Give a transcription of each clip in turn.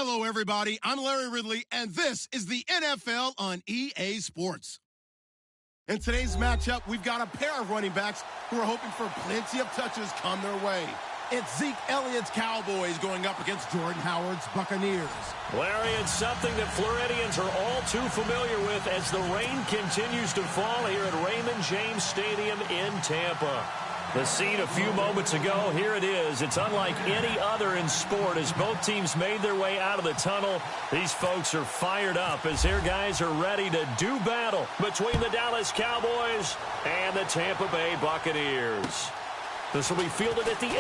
Hello, everybody. I'm Larry Ridley, and this is the NFL on EA Sports. In today's matchup, we've got a pair of running backs who are hoping for plenty of touches come their way. It's Zeke Elliott's Cowboys going up against Jordan Howard's Buccaneers. Larry, it's something that Floridians are all too familiar with as the rain continues to fall here at Raymond James Stadium in Tampa. The scene a few moments ago, here it is. It's unlike any other in sport as both teams made their way out of the tunnel. These folks are fired up as their guys are ready to do battle between the Dallas Cowboys and the Tampa Bay Buccaneers. This will be fielded at the 8.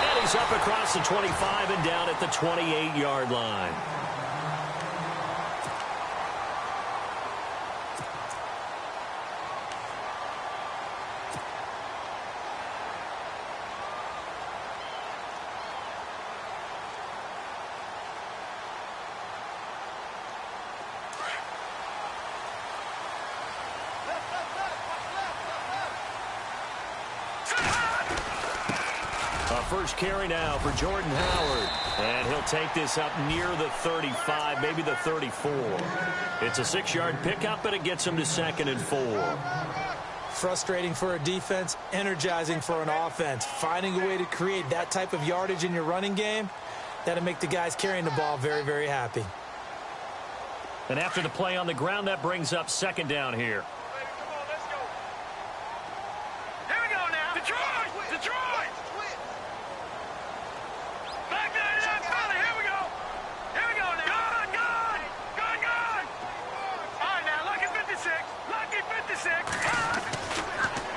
And he's up across the 25 and down at the 28-yard line. First carry now for Jordan Howard. And he'll take this up near the 35, maybe the 34. It's a 6-yard pickup, and it gets him to 2nd and 4. Frustrating for a defense, energizing for an offense. Finding a way to create that type of yardage in your running game, that'll make the guys carrying the ball very, very happy. And after the play on the ground, that brings up 2nd down here.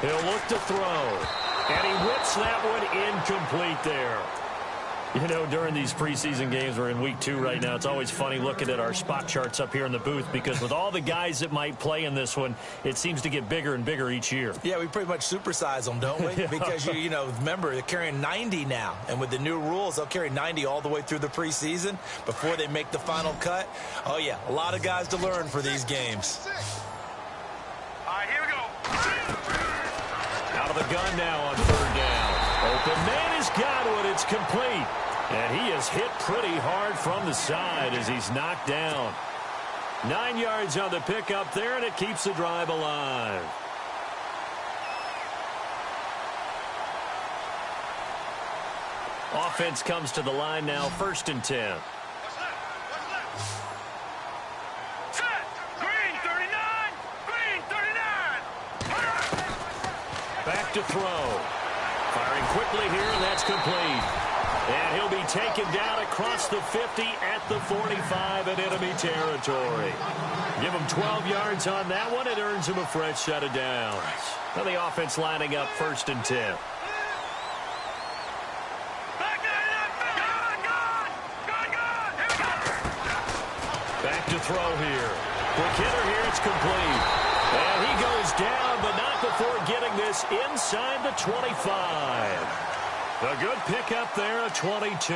He'll look to throw, and he whips that one incomplete there. You know, during these preseason games, we're in week 2 right now, it's always funny looking at our spot charts up here in the booth because with all the guys that might play in this one, it seems to get bigger and bigger each year. Yeah, we pretty much supersize them, don't we? Because, you know, remember, they're carrying 90 now, and with the new rules, they'll carry 90 all the way through the preseason before they make the final cut. Oh, yeah, a lot of guys to learn for these games. All right, here we go. Out of the gun now on 3rd down. Open man has got one. It's complete. And he is hit pretty hard from the side as he's knocked down. 9 yards on the pickup there, and it keeps the drive alive. Offense comes to the line now, 1st and 10. Back to throw. Firing quickly here, and that's complete. And he'll be taken down across the 50 at the 45 in enemy territory. Give him 12 yards on that one. It earns him a fresh set of downs. Now the offense lining up 1st and 10. Back to throw here. Quick hitter here. It's complete. And he goes down, but not before getting this inside the 25. A good pickup there, a 22.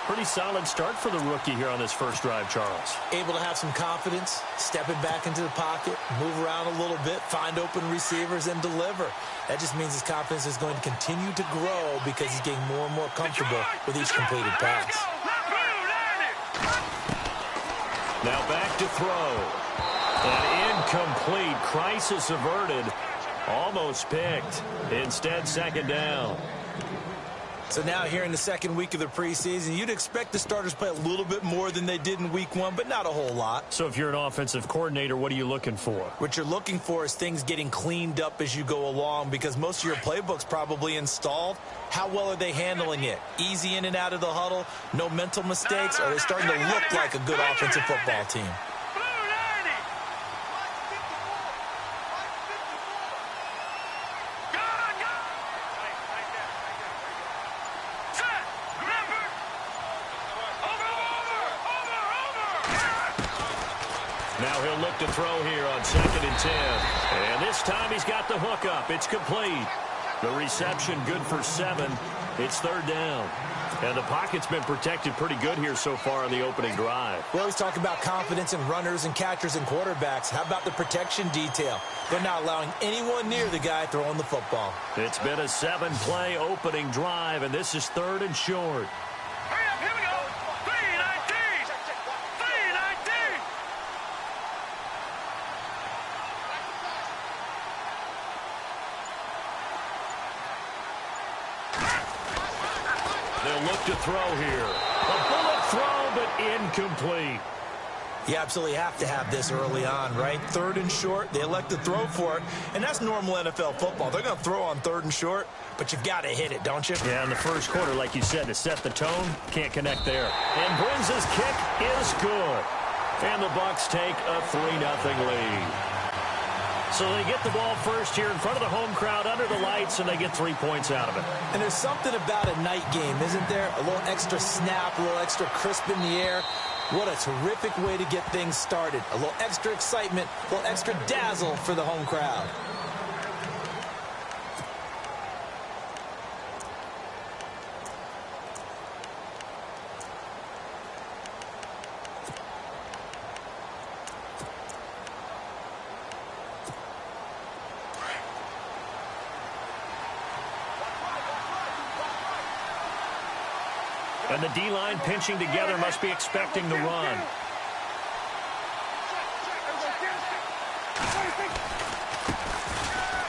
Pretty solid start for the rookie here on this first drive, Charles. Able to have some confidence, stepping back into the pocket, move around a little bit, find open receivers, and deliver. That just means his confidence is going to continue to grow because he's getting more and more comfortable with each completed pass. Now back to throw. An incomplete. Crisis averted. Almost picked. Instead, 2nd down. So now here in the 2nd week of the preseason, you'd expect the starters to play a little bit more than they did in week 1, but not a whole lot. So if you're an offensive coordinator, what are you looking for? What you're looking for is things getting cleaned up as you go along because most of your playbook's probably installed. How well are they handling it? Easy in and out of the huddle, no mental mistakes, or are they starting to look like a good offensive football team? Now he'll look to throw here on 2nd and 10. And this time he's got the hook up. It's complete. The reception good for 7. It's 3rd down. And the pocket's been protected pretty good here so far on the opening drive. We always talk about confidence in runners and catchers and quarterbacks. How about the protection detail? They're not allowing anyone near the guy throwing the football. It's been a 7-play opening drive, and this is 3rd and short. They'll look to throw here. A bullet throw, but incomplete. You absolutely have to have this early on, right? 3rd and short, they elect to throw for it, and that's normal NFL football. They're going to throw on 3rd and short, but you've got to hit it, don't you? Yeah, in the first quarter, like you said, to set the tone, can't connect there. And Brinz's kick is good. And the Bucs take a 3-0 lead. So they get the ball first here in front of the home crowd under the lights, and they get 3 points out of it. And there's something about a night game, isn't there? A little extra snap, a little extra crisp in the air. What a terrific way to get things started. A little extra excitement, a little extra dazzle for the home crowd. And the D-line pinching together must be expecting the run.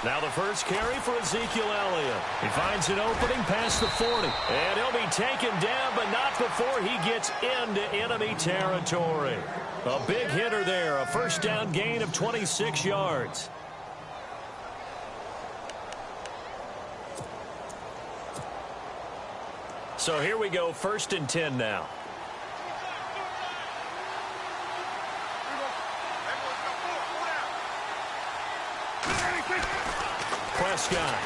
Now the first carry for Ezekiel Elliott. He finds an opening past the 40. And he'll be taken down, but not before he gets into enemy territory. A big hitter there, a first down gain of 26 yards. So here we go, 1st and 10 now. Prescott.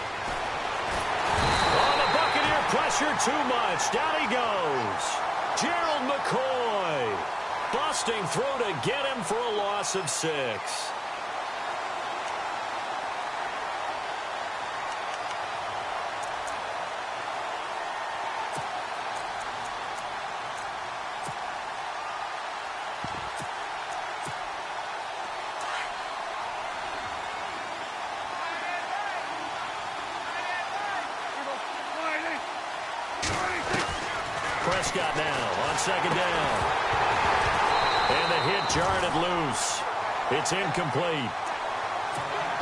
Oh, the Buccaneer pressure too much. Down he goes. Gerald McCoy busting through to get him for a loss of 6. Prescott now on 2nd down. And the hit jarred it loose. It's incomplete.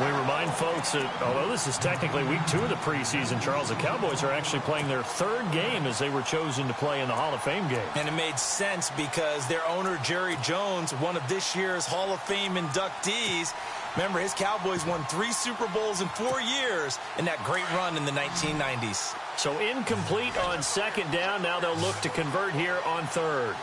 We remind folks that although this is technically week 2 of the preseason, Charles, the Cowboys are actually playing their 3rd game as they were chosen to play in the Hall of Fame game. And it made sense because their owner, Jerry Jones, one of this year's Hall of Fame inductees, remember his Cowboys won 3 Super Bowls in 4 years in that great run in the 1990s. So incomplete on 2nd down. Now they'll look to convert here on 3rd.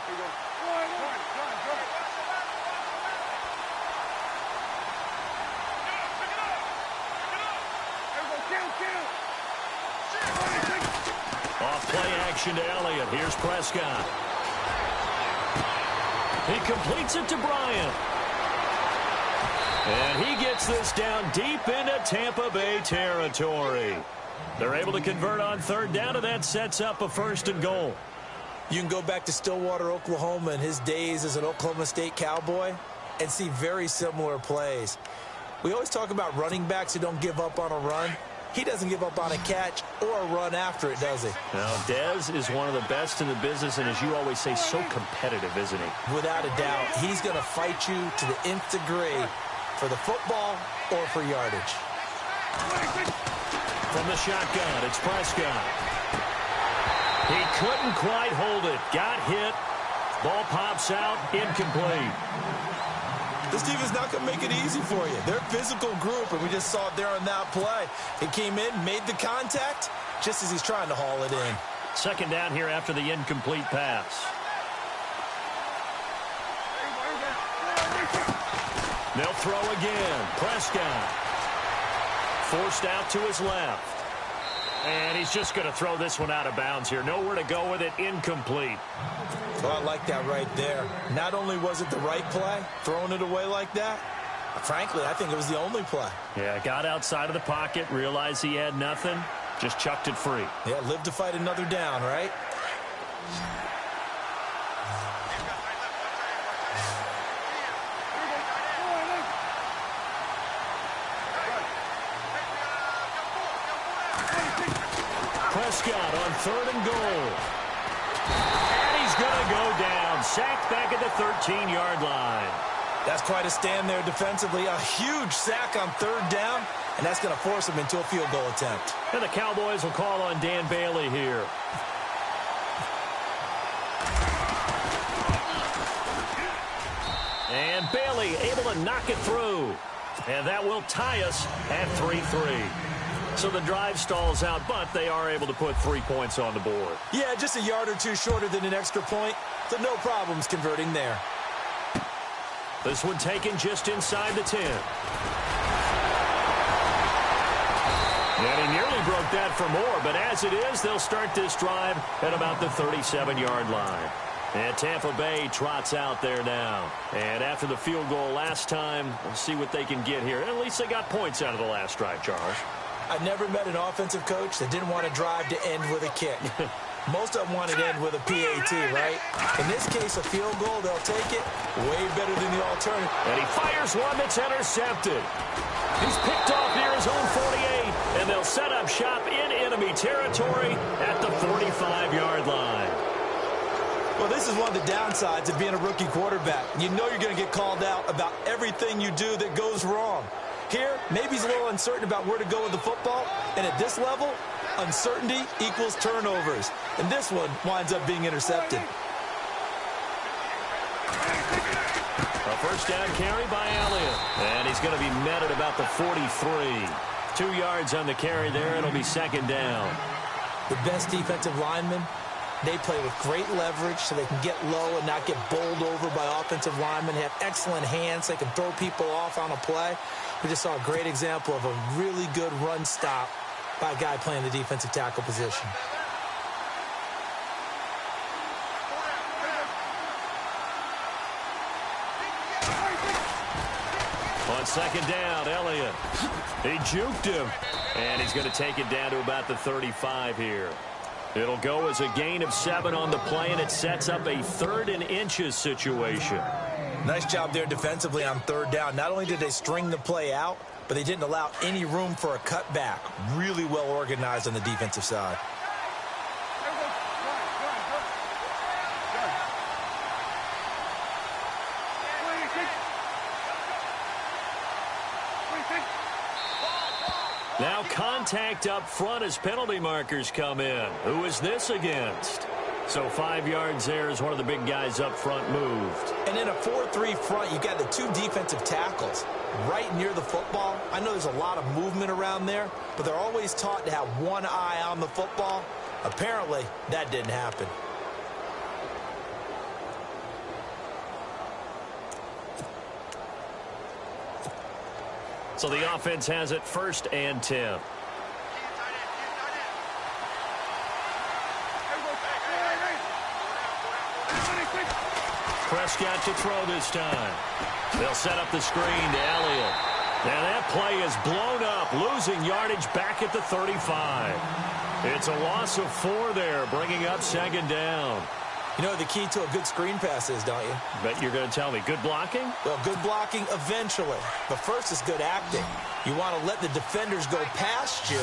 Off play action to Elliott. Here's Prescott. He completes it to Bryant. And he gets this down deep into Tampa Bay territory. They're able to convert on 3rd down, and that sets up a 1st and goal. You can go back to Stillwater, Oklahoma in his days as an Oklahoma State Cowboy and see very similar plays. We always talk about running backs who don't give up on a run. He doesn't give up on a catch or a run after it, does he? Now, Dez is one of the best in the business, and as you always say, so competitive, isn't he? Without a doubt, he's going to fight you to the nth degree for the football or for yardage. From the shotgun, it's Prescott. He couldn't quite hold it. Got hit. Ball pops out. Incomplete. This defense is not going to make it easy for you. They're a physical group, and we just saw it there on that play. It came in, made the contact, just as he's trying to haul it in. 2nd down here after the incomplete pass. They'll throw again. Prescott. Forced out to his left. And he's just going to throw this one out of bounds here. Nowhere to go with it. Incomplete. Well, I like that right there. Not only was it the right play, throwing it away like that, frankly, I think it was the only play. Yeah, got outside of the pocket, realized he had nothing, just chucked it free. Yeah, live to fight another down, right? Prescott on 3rd and goal. And he's going to go down. Sacked back at the 13-yard line. That's quite a stand there defensively. A huge sack on 3rd down, and that's going to force him into a field goal attempt. And the Cowboys will call on Dan Bailey here. And Bailey able to knock it through. And that will tie us at 3-3. So the drive stalls out, but they are able to put 3 points on the board. Yeah, just a yard or two shorter than an extra point, so no problems converting there. This one taken just inside the 10. And he nearly broke that for more, but as it is, they'll start this drive at about the 37-yard line. And Tampa Bay trots out there now. And after the field goal last time, we'll see what they can get here. At least they got points out of the last drive, Charles. I've never met an offensive coach that didn't want to drive to end with a kick. Most of them want to end with a PAT, right? In this case, a field goal, they'll take it. Way better than the alternative. And he fires one that's intercepted. He's picked off near his own 48, and they'll set up shop in enemy territory at the 45-yard line. Well, this is one of the downsides of being a rookie quarterback. You know you're going to get called out about everything you do that goes wrong. Here, maybe he's a little uncertain about where to go with the football, and at this level, uncertainty equals turnovers. And this one winds up being intercepted. A first down carry by Elliott. And he's going to be met at about the 43. 2 yards on the carry there. It'll be second down. The best defensive linemen, they play with great leverage so they can get low and not get bowled over by offensive linemen. They have excellent hands. They can throw people off on a play. We just saw a great example of a really good run stop by a guy playing the defensive tackle position. On second down, Elliott. He juked him. And he's going to take it down to about the 35 here. It'll go as a gain of 7 on the play, and it sets up a 3rd and inches situation. Nice job there defensively on third down. Not only did they string the play out, but they didn't allow any room for a cutback. Really well organized on the defensive side. Now contact up front as penalty markers come in. Who is this against? So 5 yards there as one of the big guys up front moved. And in a 4-3 front, you got the 2 defensive tackles right near the football. I know there's a lot of movement around there, but they're always taught to have one eye on the football. Apparently, that didn't happen. So the offense has it 1st and 10. Prescott to throw this time. They'll set up the screen to Elliott. And that play is blown up, losing yardage back at the 35. It's a loss of 4 there, bringing up second down. You know what the key to a good screen pass is, don't you? Bet you're going to tell me. Good blocking? Well, good blocking eventually. But first is good acting. You want to let the defenders go past you,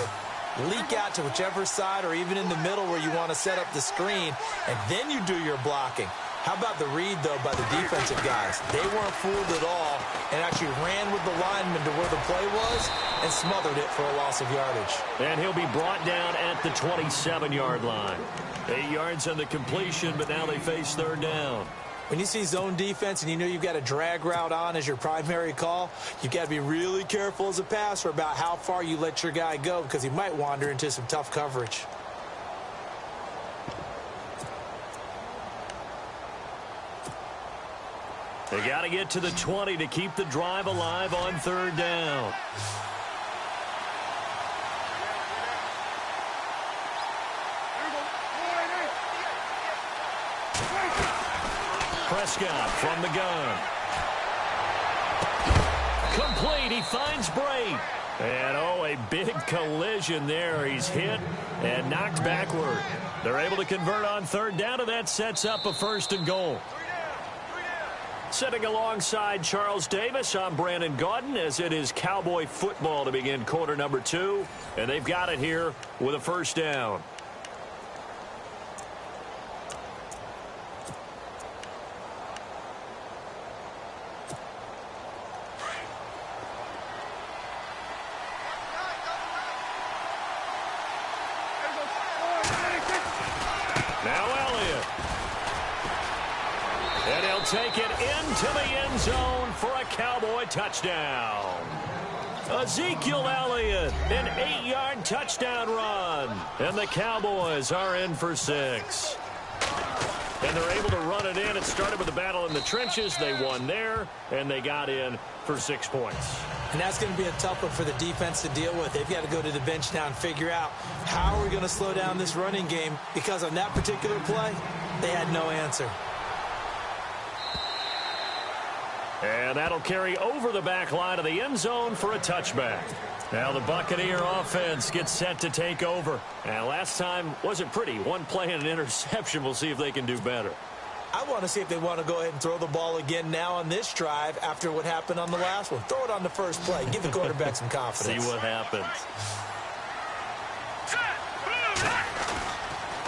leak out to whichever side or even in the middle where you want to set up the screen, and then you do your blocking. How about the read, though, by the defensive guys? They weren't fooled at all and actually ran with the lineman to where the play was and smothered it for a loss of yardage. And he'll be brought down at the 27-yard line. 8 yards on the completion, but now they face third down. When you see zone defense and you know you've got a drag route on as your primary call, you've got to be really careful as a passer about how far you let your guy go because he might wander into some tough coverage. They got to get to the 20 to keep the drive alive on third down. Prescott from the gun. Complete. He finds Bray. And, a big collision there. He's hit and knocked backward. They're able to convert on third down, and that sets up a 1st and goal. Sitting alongside Charles Davis, I'm Brandon Gaudin, as it is Cowboy football to begin quarter number 2. And they've got it here with a 1st down. Now Elliott. And he'll take it into the end zone for a Cowboy touchdown. Ezekiel Elliott, an 8-yard touchdown run. And the Cowboys are in for 6. And they're able to run it in. It started with a battle in the trenches. They won there, and they got in for 6 points. And that's going to be a tough one for the defense to deal with. They've got to go to the bench now and figure out how are we going to slow down this running game, because on that particular play, they had no answer. And that'll carry over the back line of the end zone for a touchback. Now the Buccaneer offense gets set to take over. And last time wasn't pretty. One play and an interception. We'll see if they can do better. I want to see if they want to go ahead and throw the ball again now on this drive after what happened on the last one. Throw it on the first play. Give the quarterback some confidence. See what happens.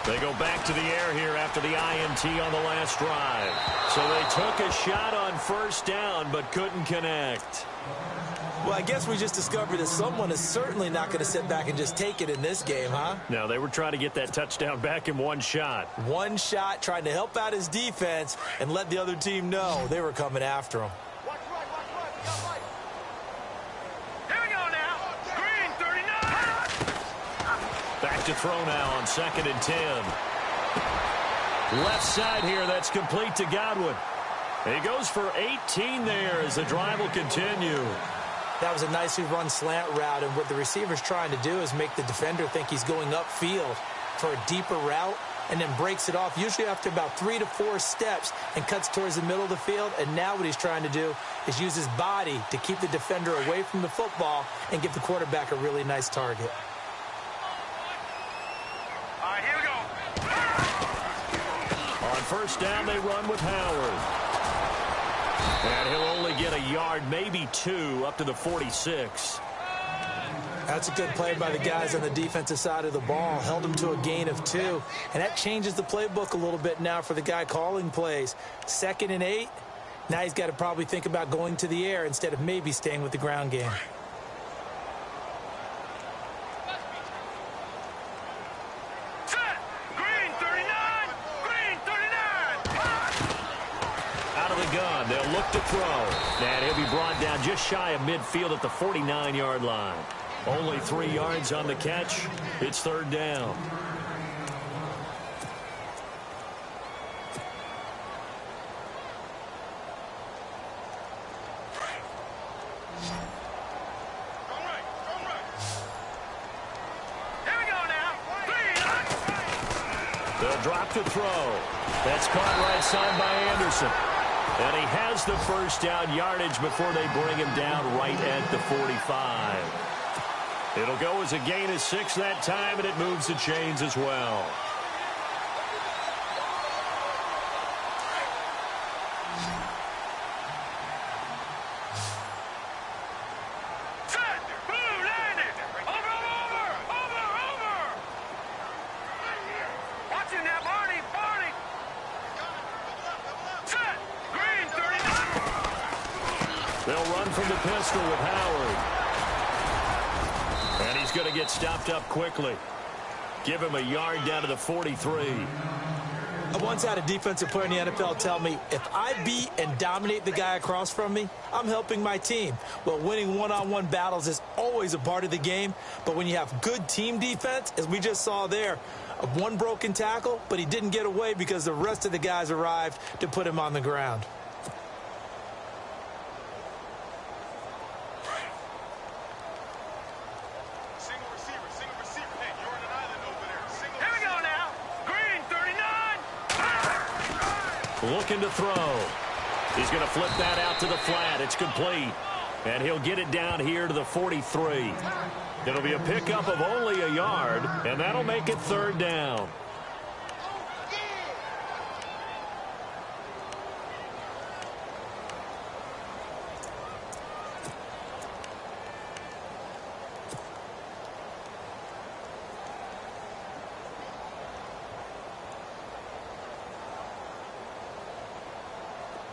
They go back to the air here after the INT on the last drive. So they took a shot on first down but couldn't connect. Well, I guess we just discovered that someone is certainly not going to sit back and just take it in this game, huh? No, they were trying to get that touchdown back in one shot. One shot, trying to help out his defense and let the other team know they were coming after him. Watch right. Here we go now. Green 39. Back to throw now on 2nd and 10. Left side here, that's complete to Godwin. He goes for 18 there as the drive will continue. That was a nicely run slant route, and what the receiver's trying to do is make the defender think he's going upfield for a deeper route and then breaks it off, usually after about 3 to 4 steps, and cuts towards the middle of the field. And now what he's trying to do is use his body to keep the defender away from the football and give the quarterback a really nice target. All right, here we go. On first down, they run with Howard. And he'll only get a yard, maybe 2, up to the 46. That's a good play by the guys on the defensive side of the ball. Held him to a gain of 2. And that changes the playbook a little bit now for the guy calling plays. 2nd and 8. Now he's got to probably think about going to the air instead of maybe staying with the ground game. Set. Green 39. Green 39. Out of the gun, they'll look to throw. And he'll be brought down just shy of midfield at the 49-yard line. Only 3 yards on the catch. It's 3rd down. Here we go now. They'll drop to throw. That's caught right side by Anderson. And he has the first down yardage before they bring him down right at the 45. It'll go as a gain of 6 that time, and it moves the chains as well. Set. Blue landed. Over. Watching that, Barney. Set. Green 39. They'll run from the pistol with Howard. And he's going to get stopped up quickly. Give him a yard down to the 43. I once had a defensive player in the NFL tell me, if I beat and dominate the guy across from me, I'm helping my team. Well, winning one-on-one battles is always a part of the game, but when you have good team defense, as we just saw there, one broken tackle, but he didn't get away because the rest of the guys arrived to put him on the ground. Looking to throw. He's going to flip that out to the flat. It's complete. And he'll get it down here to the 43. It'll be a pickup of only a yard, and that'll make it 3rd down.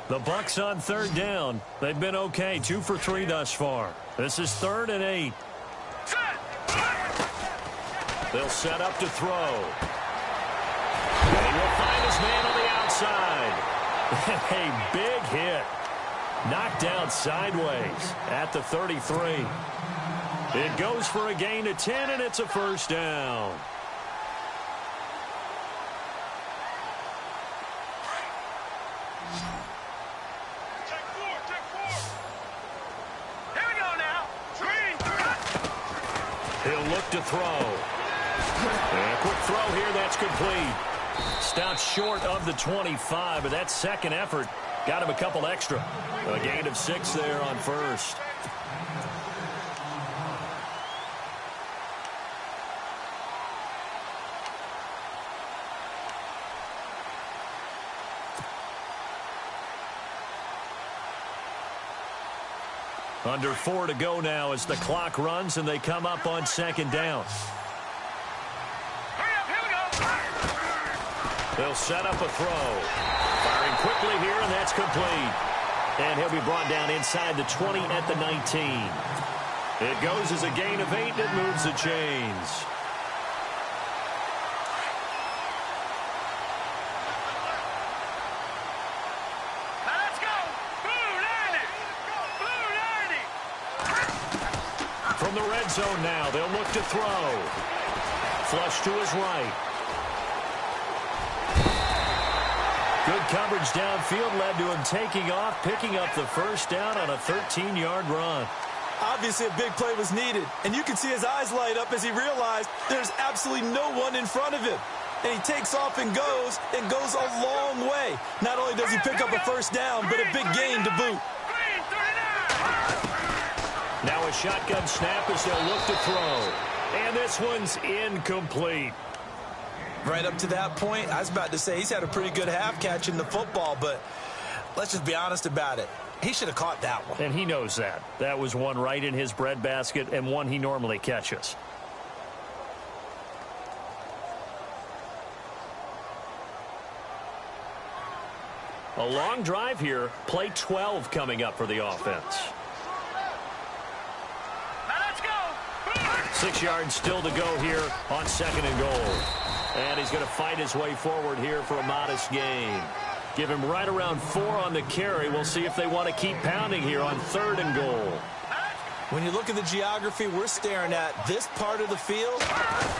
The Bucs on 3rd down. They've been okay, 2 for 3 thus far. This is 3rd and 8. They'll set up to throw. And he will find his man on the outside. A big hit. Knocked down sideways at the 33. It goes for a gain of 10, and it's a first down. He'll look to throw. And a quick throw here, that's complete. Stopped short of the 25, but that second effort got him a couple extra. A gain of 6 there on first. Under 4 to go now as the clock runs and they come up on second down. They'll set up a throw. Firing quickly here, and that's complete. And he'll be brought down inside the 20 at the 19. It goes as a gain of 8, and it moves the chains. From the red zone now, they'll look to throw. Flush to his right. Good coverage downfield led to him taking off, picking up the first down on a 13-yard run. Obviously, a big play was needed, and you can see his eyes light up as he realized there's absolutely no one in front of him. And he takes off and goes a long way. Not only does he pick up a first down, but a big gain to boot. Now a shotgun snap as they'll look to throw. And this one's incomplete. Right up to that point, I was about to say he's had a pretty good half catching the football, but let's just be honest about it. He should have caught that one. And he knows that. That was one right in his breadbasket and one he normally catches. A long drive here. Play 12 coming up for the offense. 6 yards still to go here on second and goal. And he's going to fight his way forward here for a modest gain. Give him right around 4 on the carry. We'll see if they want to keep pounding here on third and goal. When you look at the geography we're staring at, this part of the field,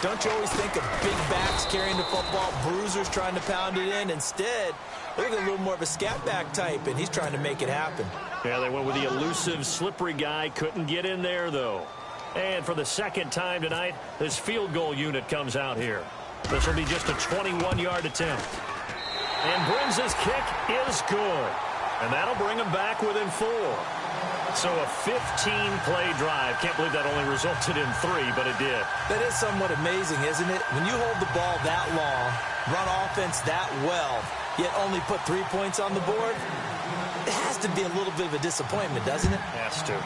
don't you always think of big backs carrying the football, bruisers trying to pound it in? Instead, look at a little more of a scat back type, and he's trying to make it happen. Yeah, they went with the elusive, slippery guy. Couldn't get in there, though. And for the second time tonight, this field goal unit comes out here. This will be just a 21-yard attempt. And Brins' kick is good. And that'll bring him back within 4. So a 15-play drive. Can't believe that only resulted in 3, but it did. That is somewhat amazing, isn't it? When you hold the ball that long, run offense that well, yet only put 3 points on the board, it has to be a little bit of a disappointment, doesn't it? Has to.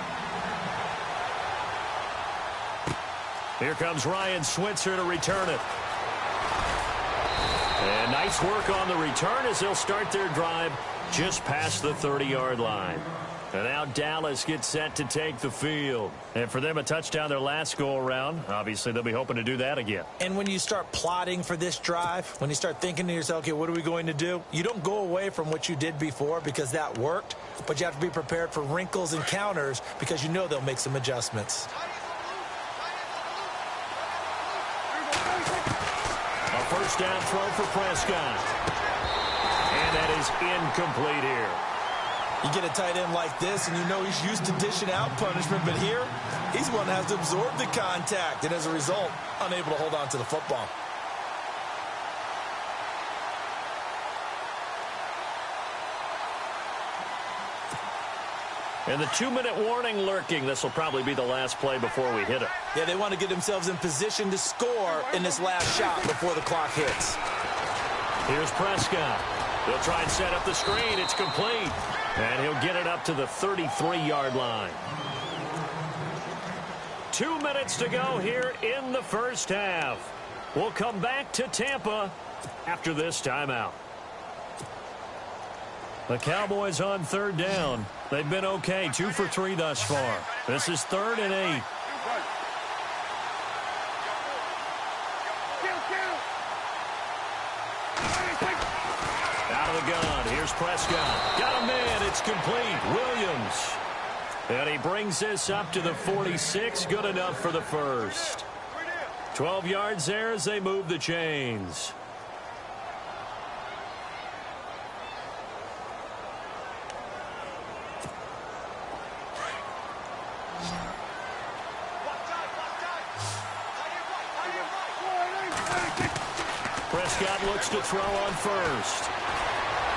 Here comes Ryan Switzer to return it. And nice work on the return as they'll start their drive just past the 30-yard line. And now Dallas gets set to take the field. And for them, a touchdown their last go-around. Obviously, they'll be hoping to do that again. And when you start plotting for this drive, when you start thinking to yourself, okay, what are we going to do? You don't go away from what you did before because that worked, but you have to be prepared for wrinkles and counters because you know they'll make some adjustments. A first down throw for Prescott. And that is incomplete here. You get a tight end like this, and you know he's used to dishing out punishment, but here, he's one that has to absorb the contact, and as a result, unable to hold on to the football. And the 2-minute warning lurking. This will probably be the last play before we hit it. Yeah, they want to get themselves in position to score in this last shot before the clock hits. Here's Prescott. He'll try and set up the screen. It's complete. And he'll get it up to the 33-yard line. 2 minutes to go here in the first half. We'll come back to Tampa after this timeout. The Cowboys on third down. They've been okay, 2 for 3 thus far. This is 3rd and 8. Out of the gun. Here's Prescott. Got a man. It's complete. Williams. And he brings this up to the 46. Good enough for the first. 12 yards there as they move the chains. Prescott looks to throw on first.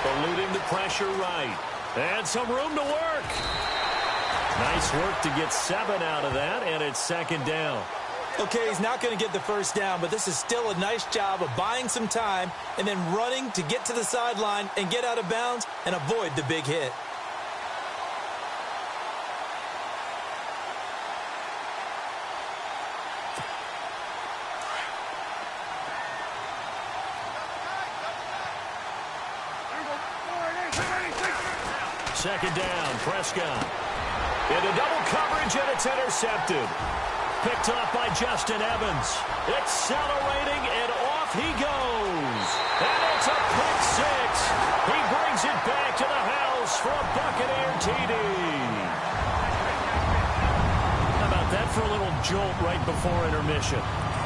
Eluding the pressure right. And some room to work. Nice work to get 7 out of that, and it's second down. Okay, he's not going to get the first down, but this is still a nice job of buying some time and then running to get to the sideline and get out of bounds and avoid the big hit. Second down, Prescott. Into double coverage, and it's intercepted. Picked off by Justin Evans. Accelerating, and off he goes. And it's a pick six. He brings it back to the house for a Buccaneer TD. How about that for a little jolt right before intermission?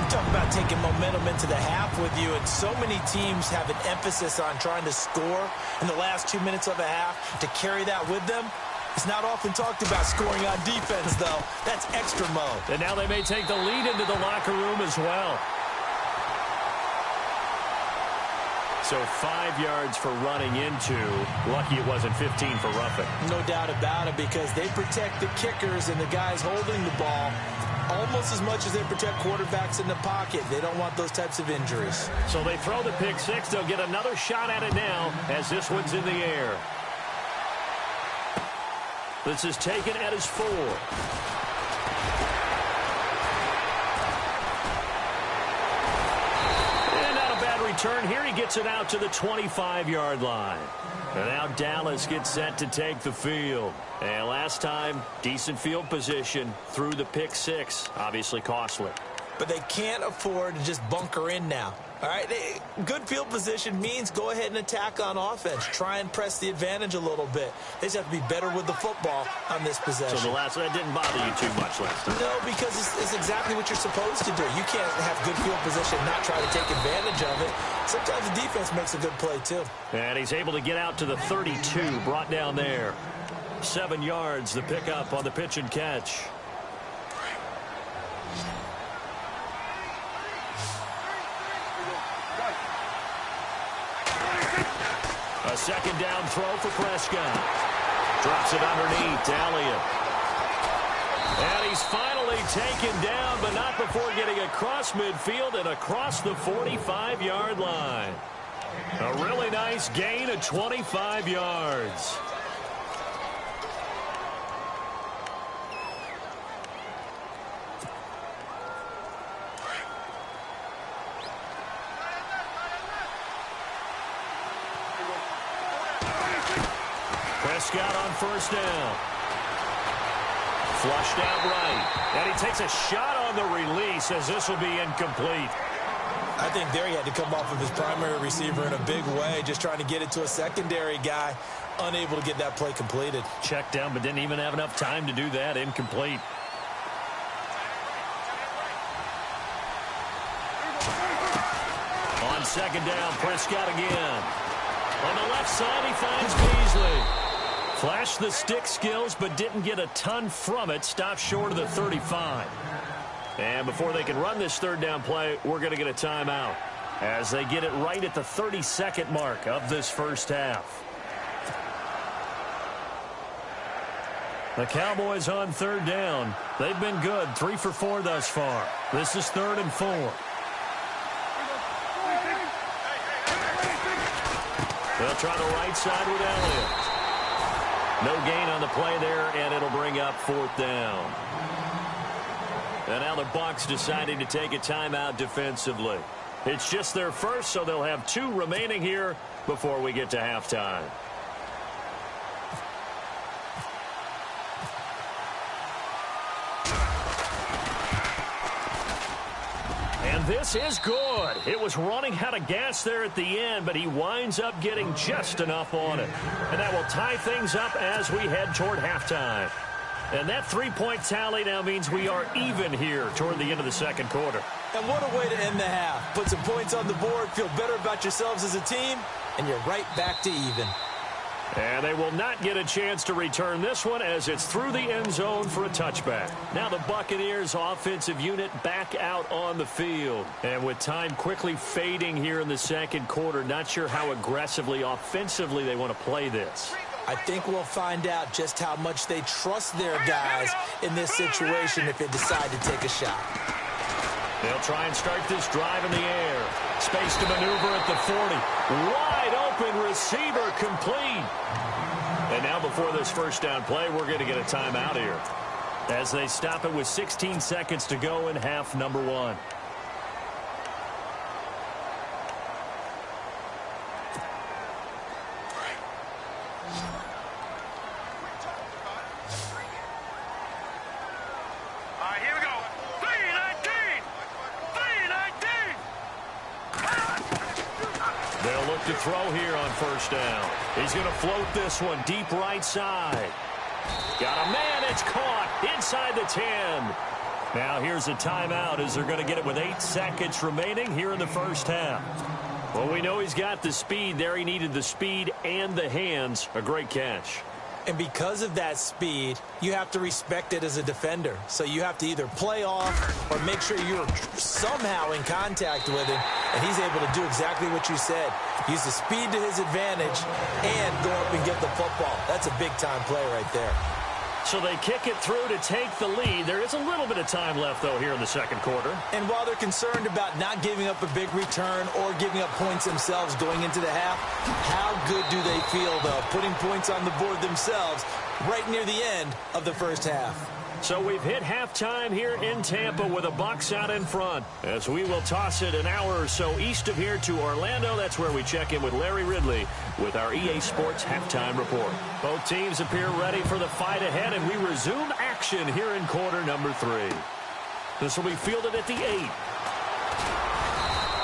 Talk about taking momentum into the half with you, and so many teams have an emphasis on trying to score in the last 2 minutes of a half. To carry that with them, it's not often talked about scoring on defense, though. That's extra mode. And now they may take the lead into the locker room as well. So 5 yards for running into. Lucky it wasn't 15 for roughing. No doubt about it, because they protect the kickers and the guys holding the ball almost as much as they protect quarterbacks in the pocket. They don't want those types of injuries. So they throw the pick six. They'll get another shot at it now as this one's in the air. This is taken at his 4. And not a bad return here. He gets it out to the 25-yard line. And now Dallas gets set to take the field. And last time, decent field position through the pick six. Obviously costly. But they can't afford to just bunker in now. All right, good field position means go ahead and attack on offense. Try and press the advantage a little bit. They just have to be better with the football on this possession. So that didn't bother you too much last time? No, because it's exactly what you're supposed to do. You can't have good field position and not try to take advantage of it. Sometimes the defense makes a good play, too. And he's able to get out to the 32, brought down there. 7 yards, the pickup on the pitch and catch. A second down throw for Prescott. Drops it underneath to Elliott. And he's finally taken down, but not before getting across midfield and across the 45-yard line. A really nice gain of 25 yards. Prescott on first down. Flushed out right. And he takes a shot on the release as this will be incomplete. I think there he had to come off of his primary receiver in a big way, just trying to get it to a secondary guy. Unable to get that play completed. Checked down, but didn't even have enough time to do that. Incomplete. On second down, Prescott again. On the left side, he finds Beasley. Flashed the stick skills, but didn't get a ton from it. Stopped short of the 35. And before they can run this third down play, we're going to get a timeout as they get it right at the 30-second mark of this first half. The Cowboys on third down. They've been good, 3 for 4 thus far. This is 3rd and 4. They'll try the right side with Elliott. No gain on the play there, and it'll bring up 4th down. And now the Bucs deciding to take a timeout defensively. It's just their first, so they'll have 2 remaining here before we get to halftime. this is good. It was running out of gas there at the end, but he winds up getting just enough on it. And that will tie things up as we head toward halftime. And that three-point tally now means we are even here toward the end of the second quarter. And what a way to end the half. Put some points on the board, feel better about yourselves as a team, and you're right back to even. And they will not get a chance to return this one as it's through the end zone for a touchback. Now the Buccaneers offensive unit back out on the field. And with time quickly fading here in the second quarter, not sure how aggressively offensively they want to play this. I think we'll find out just how much they trust their guys in this situation if they decide to take a shot. They'll try and start this drive in the air. Space to maneuver at the 40. Wide open receiver complete. And now before this first down play, we're going to get a timeout here as they stop it with 16 seconds to go in half number one. To throw here on first down. He's going to float this one deep right side. Got a man. It's caught inside the 10. Now here's a timeout as they're going to get it with 8 seconds remaining here in the first half. Well, we know he's got the speed there. He needed the speed and the hands. A great catch. And because of that speed, you have to respect it as a defender. So you have to either play off or make sure you're somehow in contact with him. And he's able to do exactly what you said. Use the speed to his advantage and go up and get the football. That's a big-time play right there. So they kick it through to take the lead. There is a little bit of time left, though, here in the second quarter. And while they're concerned about not giving up a big return or giving up points themselves going into the half, how good do they feel, though, putting points on the board themselves right near the end of the first half? So we've hit halftime here in Tampa with the Bucs out in front. As we will toss it an hour or so east of here to Orlando. That's where we check in with Larry Ridley with our EA Sports Halftime Report. Both teams appear ready for the fight ahead, and we resume action here in quarter number 3. This will be fielded at the 8.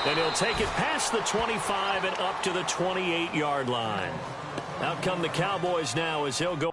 And he'll take it past the 25 and up to the 28-yard line. Out come the Cowboys now as he'll go.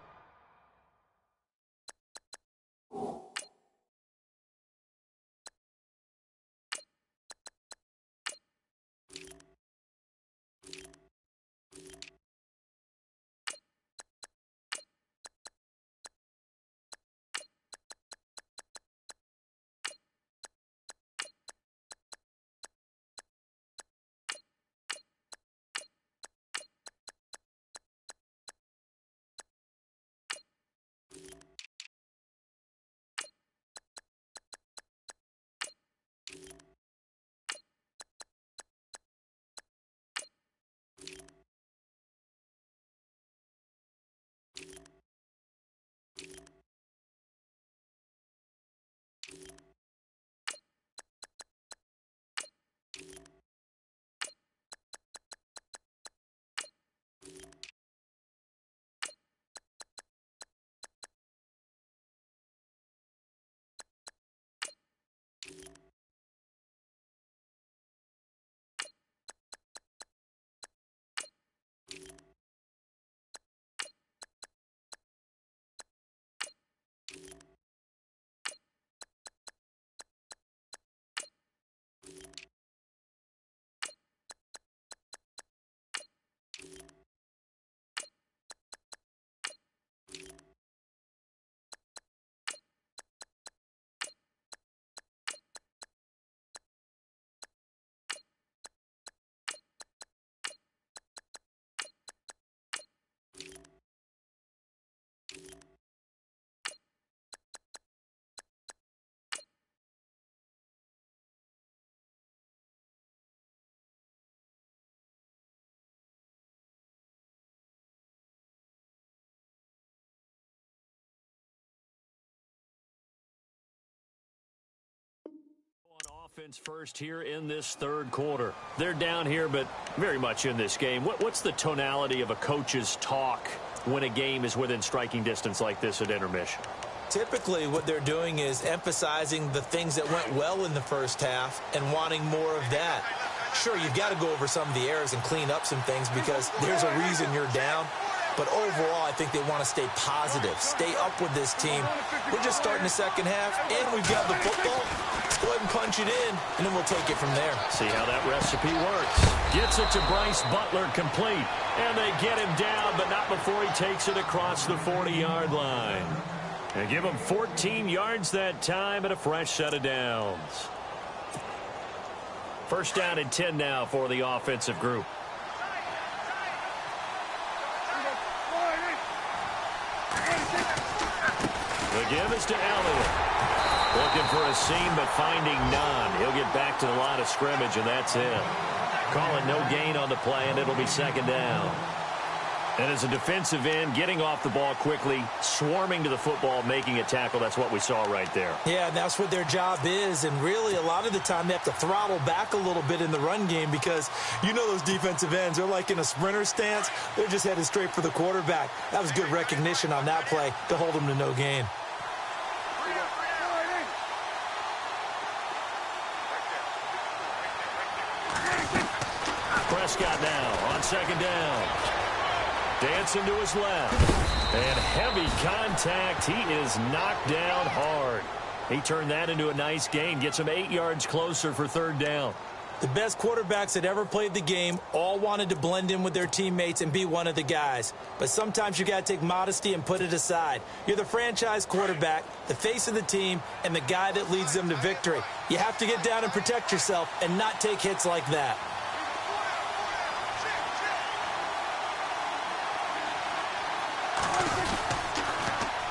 Offense first here in this third quarter. They're down here, but very much in this game. What's the tonality of a coach's talk when a game is within striking distance like this at intermission? Typically, what they're doing is emphasizing the things that went well in the first half and wanting more of that. Sure, you've got to go over some of the errors and clean up some things because there's a reason you're down. But overall, I think they want to stay positive, stay up with this team. We're just starting the second half, and we've got the football. Let's go ahead and punch it in, and then we'll take it from there. See how that recipe works. Gets it to Bryce Butler, complete. And they get him down, but not before he takes it across the 40-yard line. And give him 14 yards that time and a fresh set of downs. First down and 10 now for the offensive group. The give is to Elliott. Looking for a seam, but finding none. He'll get back to the line of scrimmage, and that's it. Call it no gain on the play, and it'll be second down. And as a defensive end, getting off the ball quickly, swarming to the football, making a tackle, that's what we saw right there. Yeah, and that's what their job is. And really, a lot of the time, they have to throttle back a little bit in the run game because you know those defensive ends, they're like in a sprinter stance. They're just headed straight for the quarterback. That was good recognition on that play to hold them to no gain. Prescott now on second down. Dancing to his left. And heavy contact. He is knocked down hard. He turned that into a nice gain. Gets him 8 yards closer for third down. The best quarterbacks that ever played the game all wanted to blend in with their teammates and be one of the guys. But sometimes you got to take modesty and put it aside. You're the franchise quarterback, the face of the team, and the guy that leads them to victory. You have to get down and protect yourself and not take hits like that.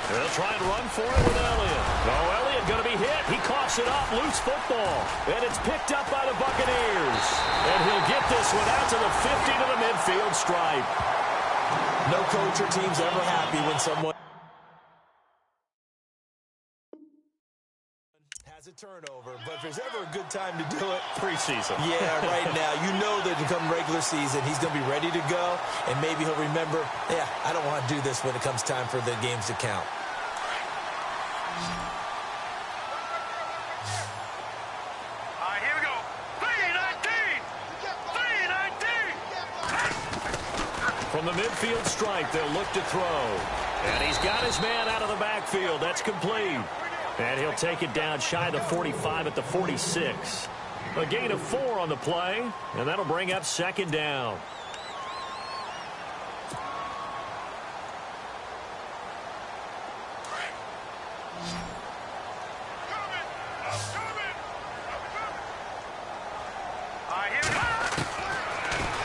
They'll try and run for it with Elliott. Oh, Elliott going to be hit. He coughs it up. Loose football. And it's picked up by the Buccaneers. And he'll get this one out to the 50 to the midfield stripe. No coach or team's ever happy when someone has a turnover. But if there's ever a good time to do it, preseason. Yeah, right now. You know that come regular season, he's going to be ready to go. And maybe he'll remember, yeah, I don't want to do this when it comes time for the games to count. Here we go. 3-19. 3-19. From the midfield stripe, they'll look to throw. And he's got his man out of the backfield. That's complete. And he'll take it down shy of the 45 at the 46. A gain of 4 on the play, and that'll bring up second down.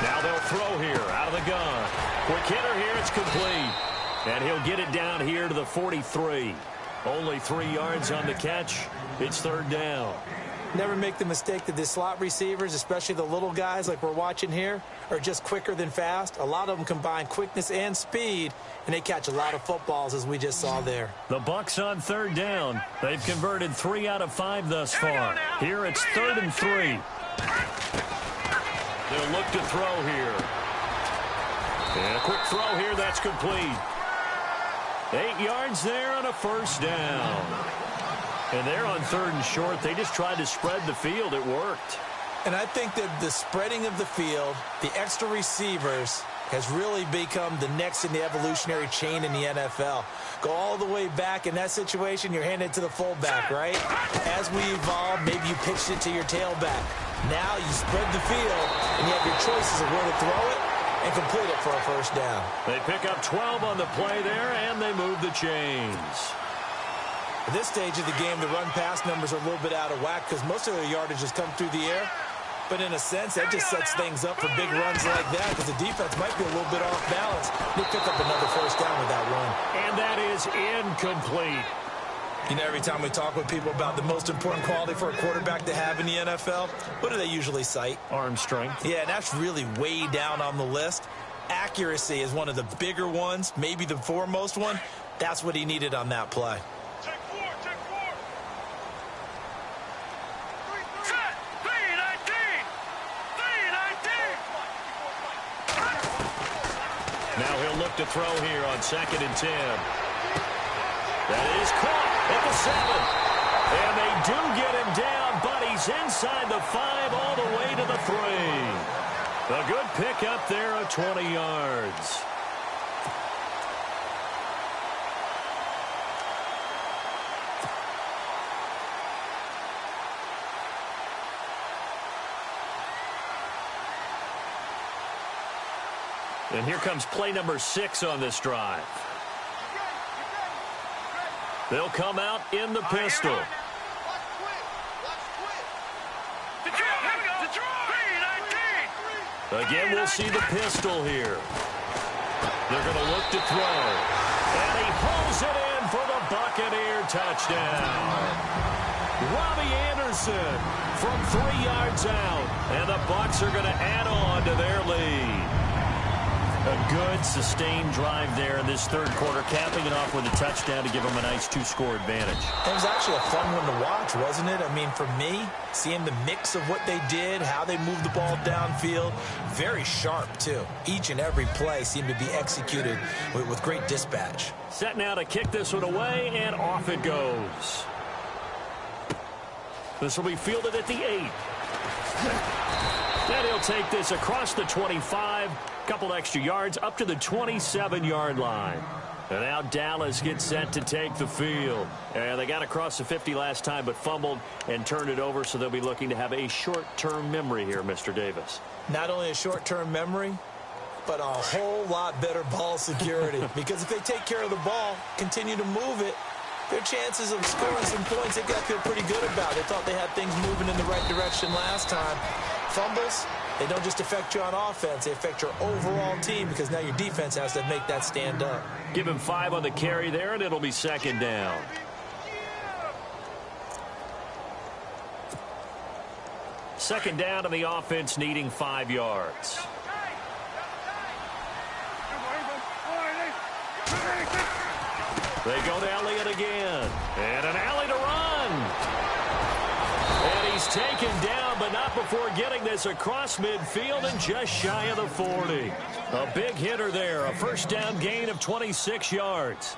Now they'll throw here out of the gun. Quick hitter here, it's complete. And he'll get it down here to the 43. Only 3 yards on the catch. It's third down. Never make the mistake that the slot receivers, especially the little guys like we're watching here, are just quicker than fast. A lot of them combine quickness and speed, and they catch a lot of footballs, as we just saw there. The Bucs on third down. They've converted 3 out of 5 thus far. Here it's 3rd and 3. They'll look to throw here. And a quick throw here, that's complete. 8 yards there on a first down. And they're on 3rd and short. They just tried to spread the field. It worked. And I think that the spreading of the field, the extra receivers, has really become the next in the evolutionary chain in the NFL. Go all the way back in that situation, you're handed to the fullback, right? As we evolve, maybe you pitched it to your tailback. Now you spread the field, and you have your choices of where to throw it and complete it for a first down. They pick up 12 on the play there, and they move the chains. At this stage of the game, the run-pass numbers are a little bit out of whack because most of their yardage has come through the air. But in a sense, that just sets things up for big runs like that because the defense might be a little bit off balance. They pick up another first down with that run. And that is incomplete. You know, every time we talk with people about the most important quality for a quarterback to have in the NFL, what do they usually cite? Arm strength. Yeah, and that's really way down on the list. Accuracy is one of the bigger ones, maybe the foremost one. That's what he needed on that play. Check 4. Set. 3-19. Now he'll look to throw here on 2nd and 10. That is caught. at the 7. And they do get him down, but he's inside the 5 all the way to the 3. A good pickup there of 20 yards. And here comes play number 6 on this drive. They'll come out in the pistol. Again, we'll see the pistol here. They're going to look to throw. And he pulls it in for the Buccaneer touchdown. Robbie Anderson from 3 yards out. And the Bucs are going to add on to their lead. A good, sustained drive there in this third quarter, capping it off with a touchdown to give them a nice 2-score advantage. It was actually a fun one to watch, wasn't it? I mean, for me, seeing the mix of what they did, how they moved the ball downfield, very sharp, too. Each and every play seemed to be executed with great dispatch. Set now to kick this one away, and off it goes. This will be fielded at the 8. Then he'll take this across the 25, couple extra yards up to the 27-yard line. And now Dallas gets set to take the field. And they got across the 50 last time but fumbled and turned it over, so they'll be looking to have a short-term memory here, Mr. Davis. Not only a short-term memory, but a whole lot better ball security. Because if they take care of the ball, continue to move it, their chances of scoring some points, they've got to feel pretty good about. They thought they had things moving in the right direction last time. Fumbles, they don't just affect you on offense, they affect your overall team because now your defense has to make that stand up. Give him 5 on the carry there, and it'll be second down. Second down, and the offense needing 5 yards. They go to Elliott again. And an alley to run. And he's taken down, but not before getting this across midfield and just shy of the 40. A big hitter there. A first down gain of 26 yards.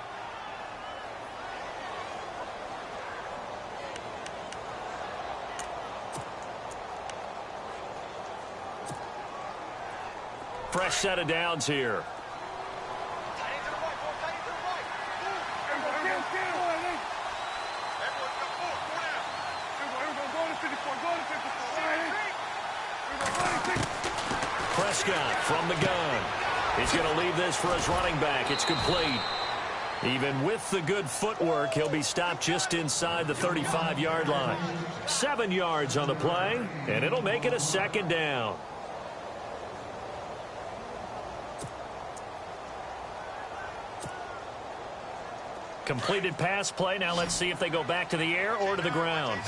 Fresh set of downs here. Prescott from the gun. He's going to leave this for his running back. It's complete. Even with the good footwork, he'll be stopped just inside the 35-yard line. 7 yards on the play, and it'll make it a second down. Completed pass play. Now let's see if they go back to the air or to the ground.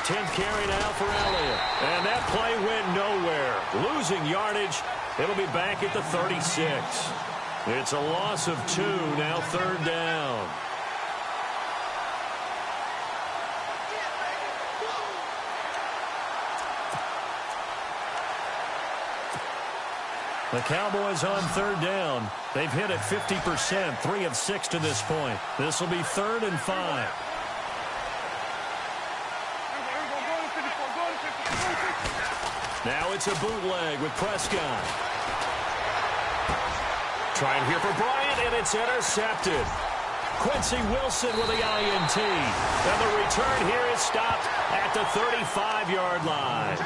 10th carry now for Elliott. And that play went nowhere. Losing yardage. It'll be back at the 36. It's a loss of 2, now third down. The Cowboys on third down. They've hit it 50%, 3 of 6 to this point. This will be 3rd and 5. Now it's a bootleg with Prescott. Trying here for Bryant, and it's intercepted. Quincy Wilson with the INT. And the return here is stopped at the 35-yard line.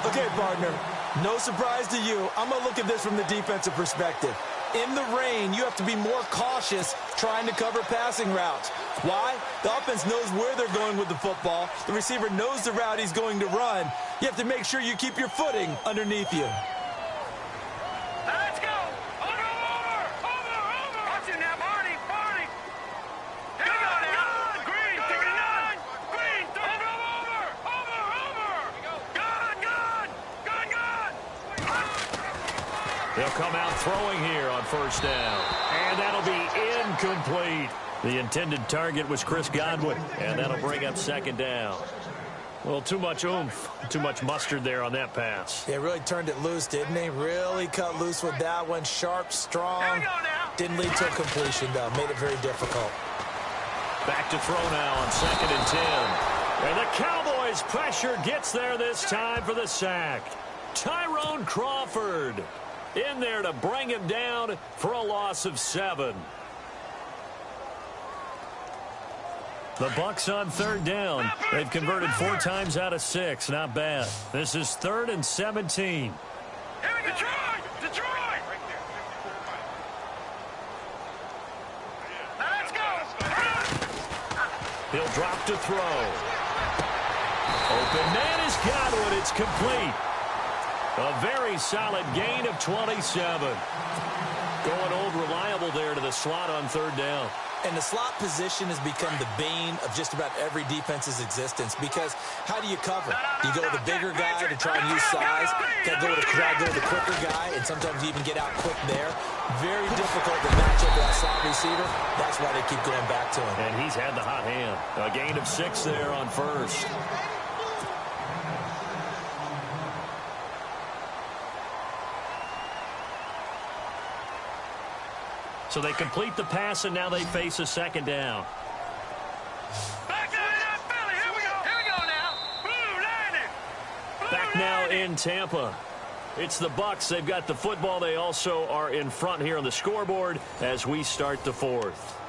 Okay, partner. No surprise to you. I'm going to look at this from the defensive perspective. In the rain, you have to be more cautious trying to cover passing routes. Why? The offense knows where they're going with the football. The receiver knows the route he's going to run. You have to make sure you keep your footing underneath you. Let's go! Over! Watch it now, Barney! Here we go now! Green, 39! Green, over! They'll come out throwing here on first down. And that'll be incomplete. The intended target was Chris Godwin, and that'll bring up second down. Well, too much oomph, too much mustard there on that pass. Yeah, really turned it loose, didn't he? Really cut loose with that one. Sharp, strong. Didn't lead to a completion, though. Made it very difficult. Back to throw now on 2nd and 10. And the Cowboys' pressure gets there this time for the sack. Tyrone Crawford in there to bring him down for a loss of 7. The Bucs on 3rd down. They've converted 4 times out of 6. Not bad. This is 3rd and 17. Detroit! Let's go! He'll drop to throw. Open man is Godwin. It's complete. A very solid gain of 27. Going old reliable there to the slot on 3rd down. And the slot position has become the bane of just about every defense's existence, because how do you cover? Do you go with the bigger guy to try and use size? Got to go with the quicker guy, and sometimes you even get out quick there. Very difficult to match up with that slot receiver. That's why they keep going back to him. And he's had the hot hand. A gain of 6 there on 1st. So they complete the pass, and now they face a 2nd down. Back now in Tampa. It's the Bucs. They've got the football. They also are in front here on the scoreboard as we start the 4th.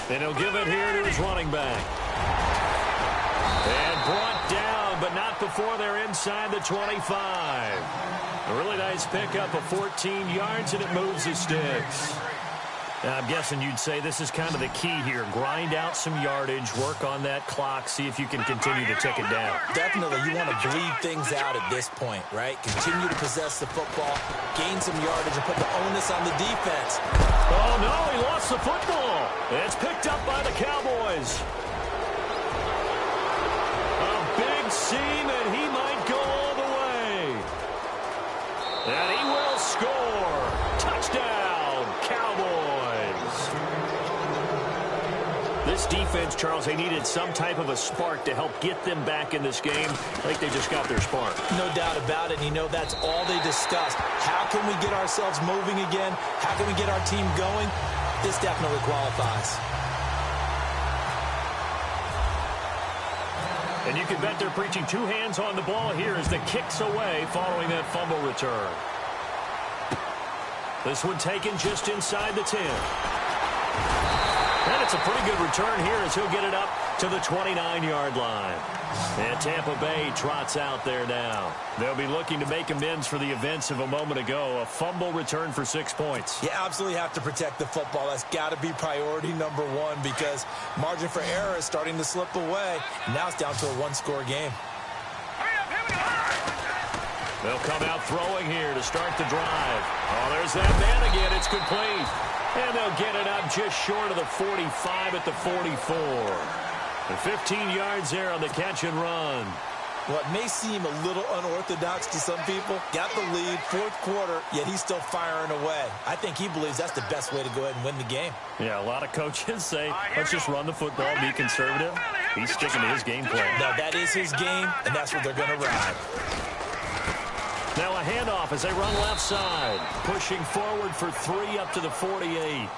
And he'll give it here to his running back. And brought down, but not before they're inside the 25. A really nice pickup of 14 yards, and it moves the sticks. Now, I'm guessing you'd say this is kind of the key here. Grind out some yardage, work on that clock, see if you can continue to tick it down. Definitely, you want to bleed things out at this point, right? Continue to possess the football, gain some yardage, and put the onus on the defense. Oh, no, he lost the football. It's picked up by the Cowboys. A big seam, and he might go all the way. And he will score. Touchdown, Cowboys. This defense, Charles, they needed some type of a spark to help get them back in this game. I think they just got their spark. No doubt about it. You know, that's all they discussed. How can we get ourselves moving again? How can we get our team going? This definitely qualifies. And you can bet they're preaching 2 hands on the ball here as the kick's away following that fumble return. This one taken just inside the 10. And it's a pretty good return here as he'll get it up to the 29-yard line. And Tampa Bay trots out there now. They'll be looking to make amends for the events of a moment ago. A fumble return for 6 points. You absolutely have to protect the football. That's got to be priority number 1, because margin for error is starting to slip away. Now it's down to a 1-score game. They'll come out throwing here to start the drive. Oh, there's that man again. It's complete. And they'll get it up just short of the 45 at the 44. And 15 yards there on the catch and run. Well, it may seem a little unorthodox to some people. Got the lead, 4th quarter, yet he's still firing away. I think he believes that's the best way to go ahead and win the game. Yeah, a lot of coaches say, let's just run the football, be conservative. He's sticking to his game plan. No, that is his game, and that's what they're going to ride. Now a handoff as they run left side. Pushing forward for 3 up to the 48.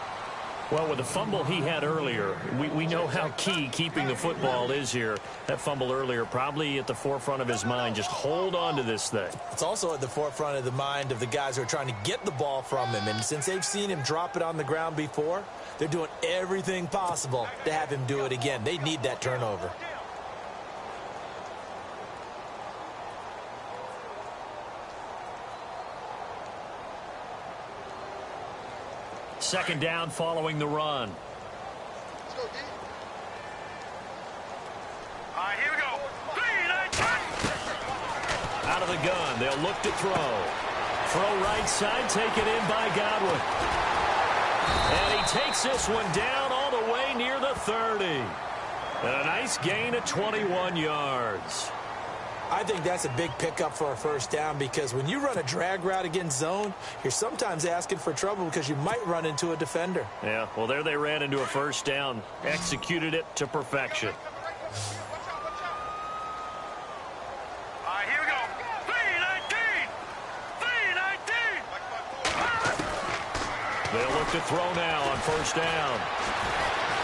Well, with the fumble he had earlier, we know how key keeping the football is here. That fumble earlier probably at the forefront of his mind. Just hold on to this thing. It's also at the forefront of the mind of the guys who are trying to get the ball from him. And since they've seen him drop it on the ground before, they're doing everything possible to have him do it again. They need that turnover. Second down following the run. Let's go, D. All right, here we go. 3, 9, 10. Out of the gun, they'll look to throw. Throw right side, taken in by Godwin. And he takes this one down all the way near the 30. And a nice gain of 21 yards. I think that's a big pickup for a first down because when you run a drag route against zone, you're sometimes asking for trouble because you might run into a defender. Yeah, well, there they ran into a first down. Executed it to perfection. All right, here we go. 3-19. 3-19. They'll look to throw now on first down.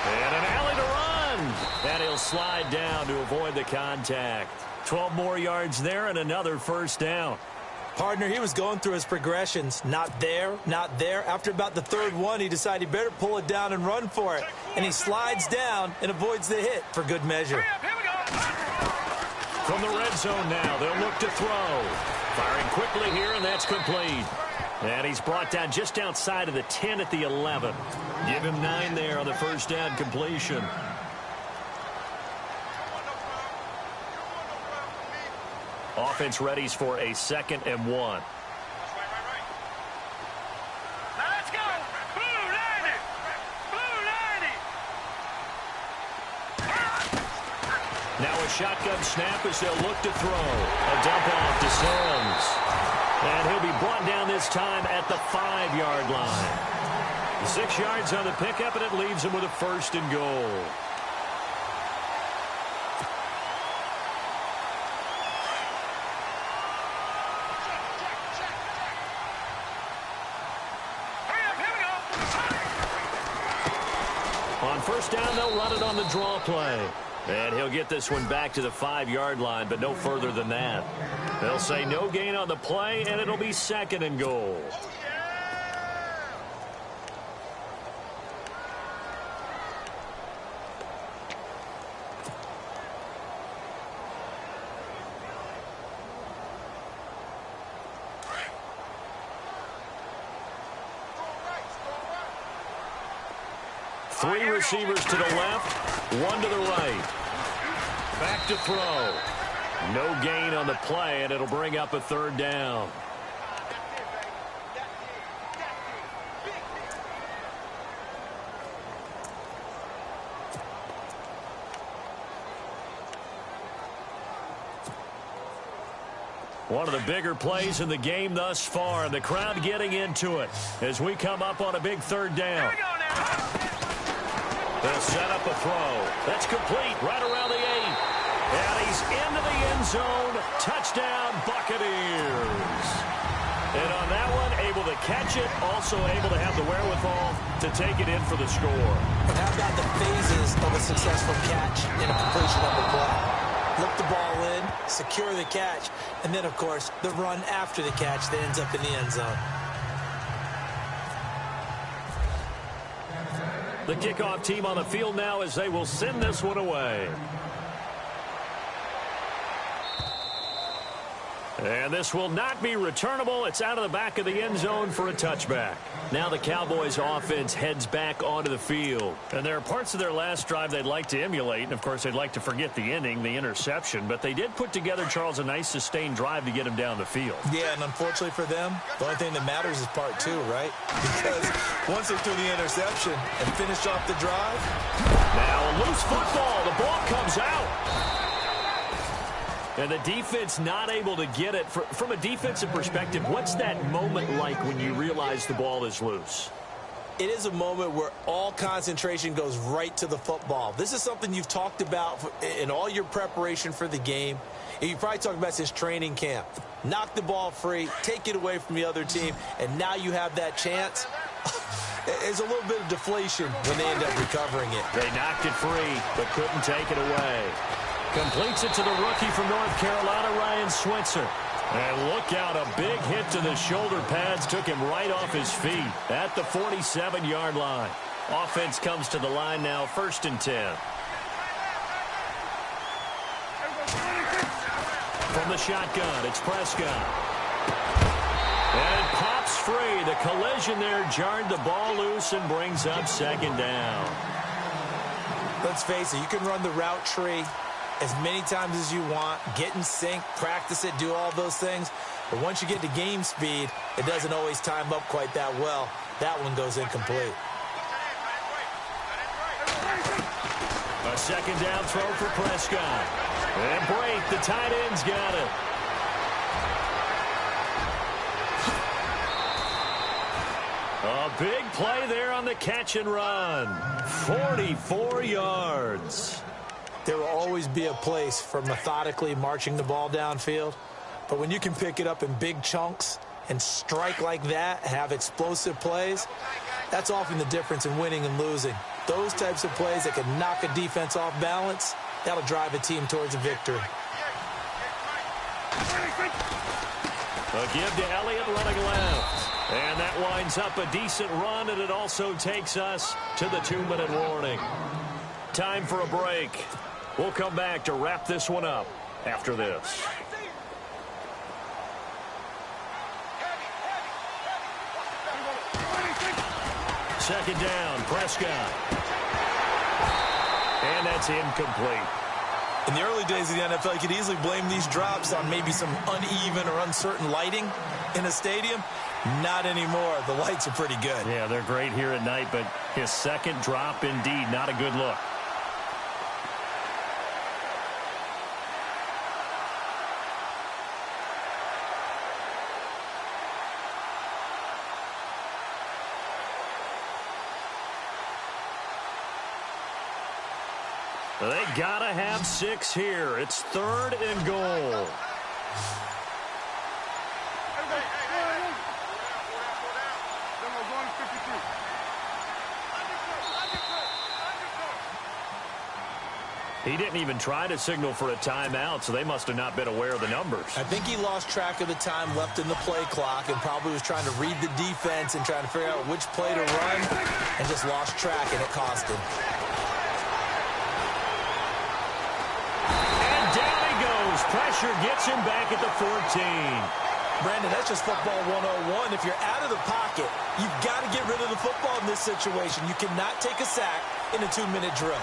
And an alley to run. And he'll slide down to avoid the contact. 12 more yards there and another first down. Partner, he was going through his progressions. Not there, not there. After about the third one, he decided he better pull it down and run for it. And he slides down and avoids the hit for good measure. Here we go. From the red zone now, they'll look to throw. Firing quickly here, and that's complete. And he's brought down just outside of the 10 at the 11. Give him 9 there on the first down completion. Offense readies for a 2nd and 1. Let's go. Blue 90. Blue 90. Now a shotgun snap as they'll look to throw. A dump off to Sims. And he'll be brought down this time at the 5-yard line. 6 yards on the pickup, and it leaves him with a 1st and goal. On first down, they'll run it on the draw play. And he'll get this one back to the 5-yard line, but no further than that. They'll say no gain on the play, and it'll be 2nd and goal. Three receivers to the left, 1 to the right. Back to throw. No gain on the play, and it'll bring up a 3rd down. One of the bigger plays in the game thus far, and the crowd getting into it as we come up on a big 3rd down. Here we go now. They'll set up a throw. That's complete right around the 8. And he's into the end zone. Touchdown, Buccaneers. And on that one, able to catch it, also able to have the wherewithal to take it in for the score. But how about the phases of a successful catch and a completion of the play? Look the ball in, secure the catch, and then, of course, the run after the catch that ends up in the end zone. The kickoff team on the field now as they will send this one away. And this will not be returnable. It's out of the back of the end zone for a touchback. Now the Cowboys offense heads back onto the field. And there are parts of their last drive they'd like to emulate. And, of course, they'd like to forget the ending, the interception. But they did put together, Charles, a nice sustained drive to get him down the field. Yeah, and unfortunately for them, the only thing that matters is part 2, right? Because once they threw the interception and finished off the drive. Now a loose football. The ball comes out. And the defense not able to get it. From a defensive perspective, what's that moment like when you realize the ball is loose? It is a moment where all concentration goes right to the football. This is something you've talked about in all your preparation for the game. And you probably talked about since training camp. Knock the ball free, take it away from the other team, and now you have that chance. There's a little bit of deflation when they end up recovering it. They knocked it free, but couldn't take it away. Completes it to the rookie from North Carolina, Ryan Switzer. And look out, a big hit to the shoulder pads took him right off his feet at the 47-yard line. Offense comes to the line now, 1st and 10. From the shotgun, it's Prescott. And it pops free. The collision there jarred the ball loose and brings up 2nd down. Let's face it, you can run the route tree as many times as you want, get in sync, practice it, do all those things. But once you get to game speed, it doesn't always time up quite that well. That one goes incomplete. A second down throw for Prescott. And break, the tight end's got it. A big play there on the catch and run. 44 yards. There will always be a place for methodically marching the ball downfield. But when you can pick it up in big chunks and strike like that, have explosive plays, that's often the difference in winning and losing. Those types of plays that can knock a defense off balance, that'll drive a team towards a victory. A give to Elliott running left. And that winds up a decent run, and it also takes us to the 2-minute warning. Time for a break. We'll come back to wrap this one up after this. Second down, Prescott. And that's incomplete. In the early days of the NFL, you could easily blame these drops on maybe some uneven or uncertain lighting in a stadium. Not anymore. The lights are pretty good. Yeah, they're great here at night, but his second drop, indeed, not a good look. They gotta have 6 here. It's 3rd and goal. He didn't even try to signal for a timeout, so they must have not been aware of the numbers. I think he lost track of the time left in the play clock and probably was trying to read the defense and trying to figure out which play to run and just lost track, and it cost him. And down he goes. Pressure gets him back at the 14. Brandon, that's just football 101. If you're out of the pocket, you've got to get rid of the football in this situation. You cannot take a sack in a 2-minute drill.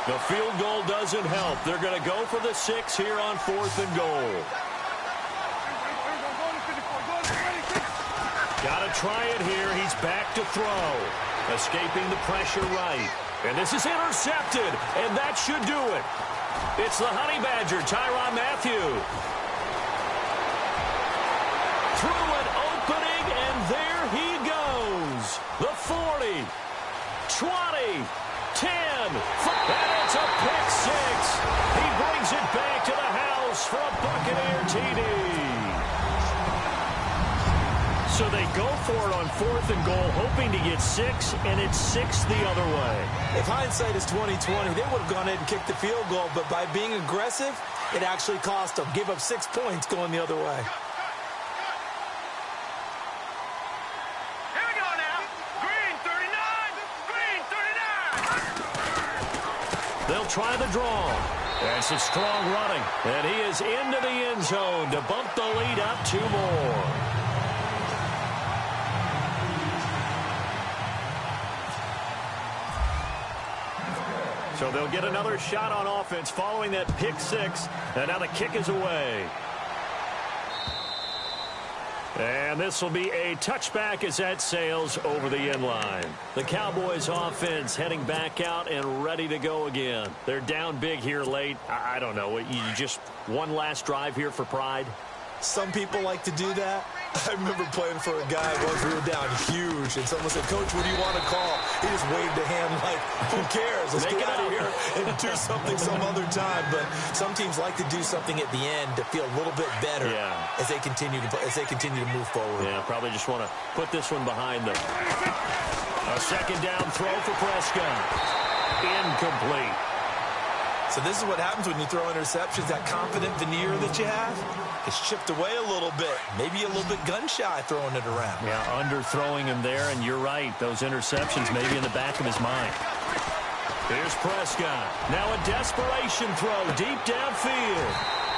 The field goal doesn't help. They're going to go for the 6 here on 4th and goal. Got to try it here. He's back to throw. Escaping the pressure right. And this is intercepted. And that should do it. It's the Honey Badger, Tyrann Mathieu. Through an opening, and there he goes. The 40, 20, 10, and it's a pick 6. He brings it back to the house for a Buccaneer TD. So they go for it on 4th and goal, hoping to get 6, and it's 6 the other way. If hindsight is 20/20, they would have gone ahead and kicked the field goal, but by being aggressive, it actually cost them. Give up 6 points going the other way. They'll try the draw. That's a strong running. And he is into the end zone to bump the lead up 2 more. So they'll get another shot on offense following that pick 6. And now the kick is away. And this will be a touchback as that sails over the end line. The Cowboys offense heading back out and ready to go again. They're down big here late. I don't know. You just one last drive here for pride? Some people like to do that. I remember playing for a guy once we were down huge, and someone said, "Coach, what do you want to call?" He just waved a hand like, who cares? Let's get out of here and do something some other time. But some teams like to do something at the end to feel a little bit better as they continue to move forward. Yeah, probably just want to put this one behind them. A second down throw for Prescott. Incomplete. So this is what happens when you throw interceptions. That confident veneer that you have, it's chipped away a little bit. Maybe a little bit gun-shy throwing it around. Yeah, underthrowing him there, and you're right. Those interceptions may be in the back of his mind. Here's Prescott. Now a desperation throw deep downfield.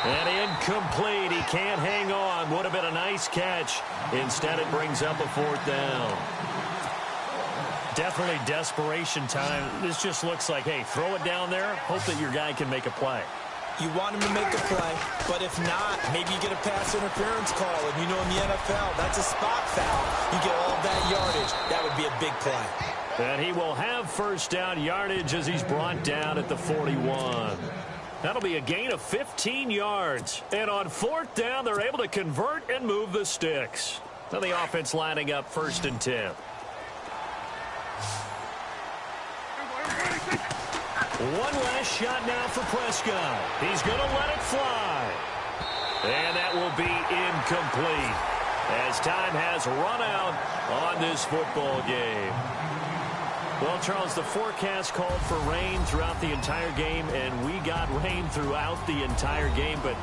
And incomplete. He can't hang on. Would have been a nice catch. Instead, it brings up a 4th down. Definitely desperation time. This just looks like, hey, throw it down there. Hope that your guy can make a play. You want him to make a play, but if not, maybe you get a pass interference call. And you know in the NFL, that's a spot foul. You get all of that yardage. That would be a big play. And he will have first down yardage as he's brought down at the 41. That'll be a gain of 15 yards. And on fourth down, they're able to convert and move the sticks. Now the offense lining up 1st and 10. One last shot now for Prescott. He's going to let it fly. And that will be incomplete as time has run out on this football game. Well, Charles, the forecast called for rain throughout the entire game, and we got rain throughout the entire game. But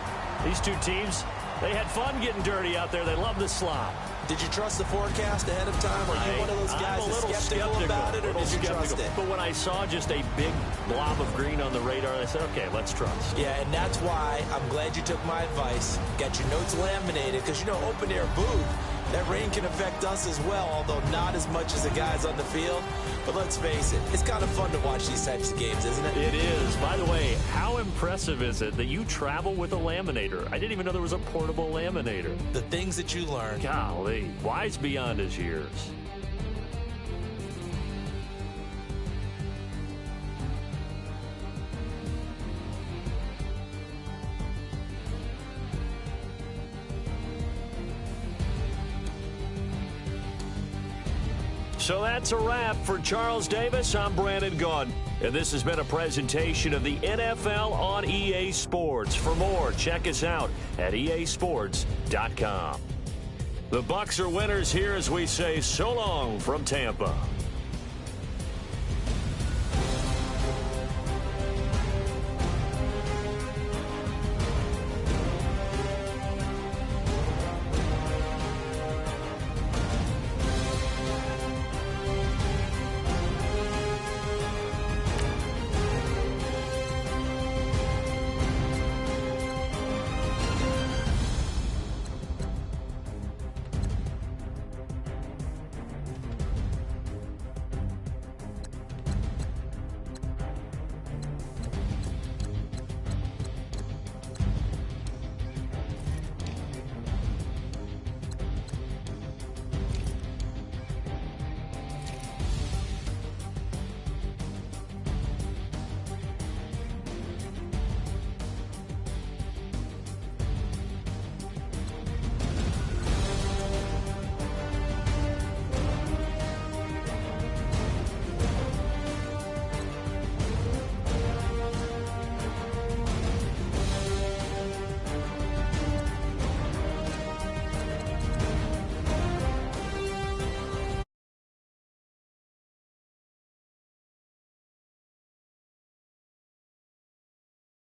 these two teams, they had fun getting dirty out there. They love the slop. Did you trust the forecast ahead of time? Are you one of those guys that's skeptical about it, or did you trust it? But when I saw just a big blob of green on the radar, I said, okay, let's trust. Yeah, and that's why I'm glad you took my advice. Got your notes laminated, because, you know, open-air booth, that rain can affect us as well, although not as much as the guys on the field. But let's face it, it's kind of fun to watch these types of games, isn't it? It is. By the way, how impressive is it that you travel with a laminator? I didn't even know there was a portable laminator. The things that you learn. Golly, wise beyond his years. So that's a wrap for Charles Davis. I'm Brandon Gaudin, and this has been a presentation of the NFL on EA Sports. For more, check us out at easports.com. The Bucs are winners here as we say so long from Tampa.